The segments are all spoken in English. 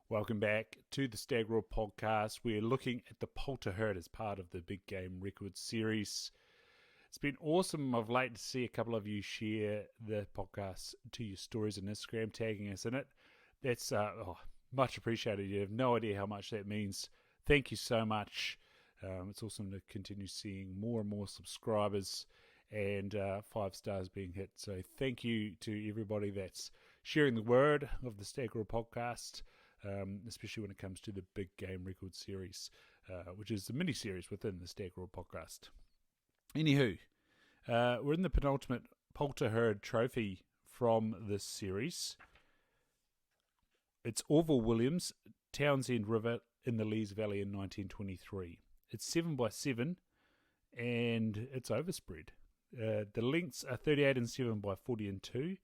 Welcome back to the Stag Roar podcast. We're looking at the Poulter herd as part of the Big Game Records series. It's been awesome of late to see a couple of you share the podcast to your stories on Instagram, tagging us in it. That's much appreciated. You have no idea how much that means. Thank you so much. It's awesome to continue seeing more and more subscribers and 5 stars being hit. So thank you to everybody that's sharing the word of the Stag Roar podcast. Especially when it comes to the Big Game Records series, which is the mini-series within the Stag Roar podcast. Anywho, we're in the penultimate Poulter Herd trophy from this series. It's Orville Williams, Townshend River in the Lees Valley in 1923. It's 7x7 and it's overspread. The lengths are 38 and 7 by 40 and 2,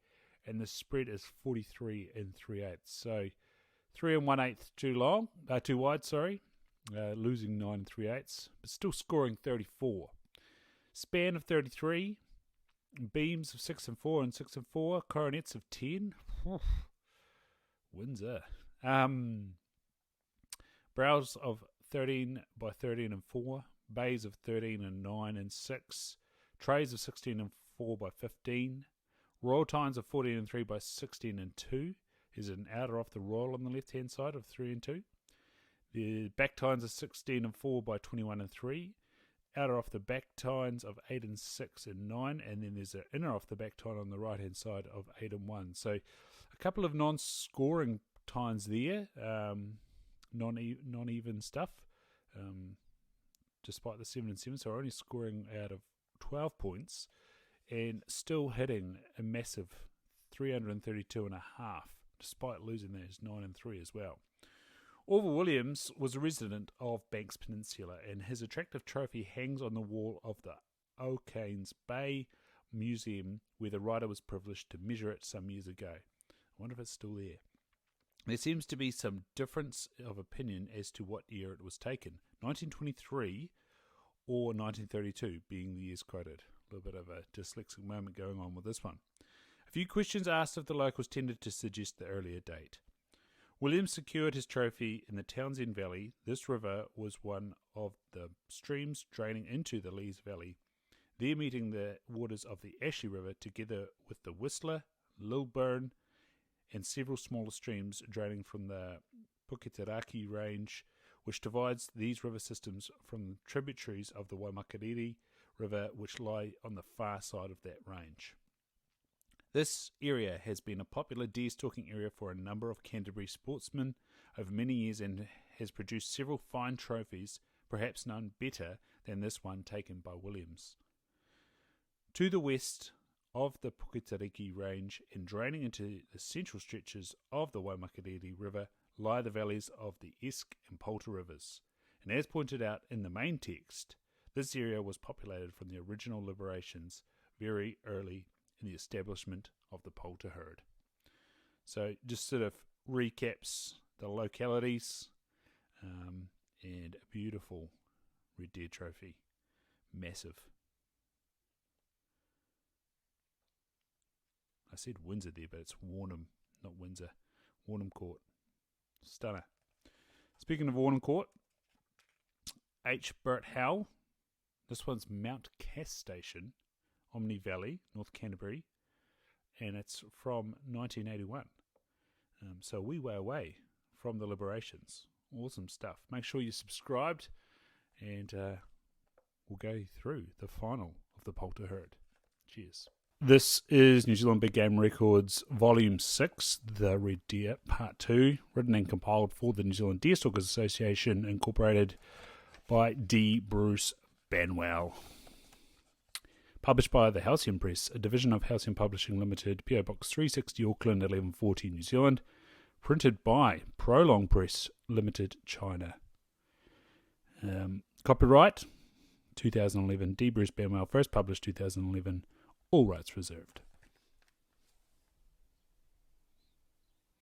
and the spread is 43 and 3/8. So 3 1/8 too wide, losing 9 3/8, but still scoring 34. Span of 33, beams of 6 and 4 and 6 and 4, coronets of 10. Windsor. Brows of 13 by 13 and 4, bays of 13 and 9 and 6, trays of 16 and 4 by 15, royal tines of 14 and 3 by 16 and 2. Is an outer off the royal on the left-hand side of 3 and 2. The back tines are 16 and 4 by 21 and 3. Outer off the back tines of 8 and 6 and 9. And then there's an inner off the back tine on the right-hand side of 8 and 1. So a couple of non-scoring tines there. Non-even stuff. Despite the 7 and 7. So we're only scoring out of 12 points. And still hitting a massive 332 and a half. Despite losing those 9 and 3 as well. Orville Williams was a resident of Banks Peninsula, and his attractive trophy hangs on the wall of the O'Kane's Bay Museum, where the writer was privileged to measure it some years ago. I wonder if it's still there. There seems to be some difference of opinion as to what year it was taken, 1923 or 1932 being the years quoted. A little bit of a dyslexic moment going on with this one. A few questions asked of the locals tended to suggest the earlier date. Williams secured his trophy in the Townshend Valley. This river was one of the streams draining into the Lees Valley, there meeting the waters of the Ashley River together with the Whistler, Lilburn, and several smaller streams draining from the Puketeraki Range, which divides these river systems from the tributaries of the Waimakariri River, which lie on the far side of that range. This area has been a popular deer stalking area for a number of Canterbury sportsmen over many years and has produced several fine trophies, perhaps none better than this one taken by Williams. To the west of the Puketeraki Range and draining into the central stretches of the Waimakariri River lie the valleys of the Esk and Poulter rivers. And as pointed out in the main text, this area was populated from the original liberations very early in the establishment of the Poulter herd. So just sort of recaps the localities and a beautiful red deer trophy. Massive. I said Windsor there, but it's Warnham, not Windsor. Warnham Court. Stunner. Speaking of Warnham Court, H. Burt Howell. This one's Mount Cass Station, Omni Valley, North Canterbury, and it's from 1981. So a wee way away from the liberations. Awesome stuff. Make sure you're subscribed, and we'll go through the final of the Poulter herd. Cheers. This is New Zealand Big Game Records Volume 6, The Red Deer, Part 2, written and compiled for the New Zealand Deerstalkers Association, incorporated by D. Bruce Banwell. Published by the Halcyon Press, a division of Halcyon Publishing Limited, PO Box 360 Auckland, 1140 New Zealand. Printed by Prolong Press Limited, China. Copyright 2011. D. Bruce Banwell, first published 2011. All rights reserved.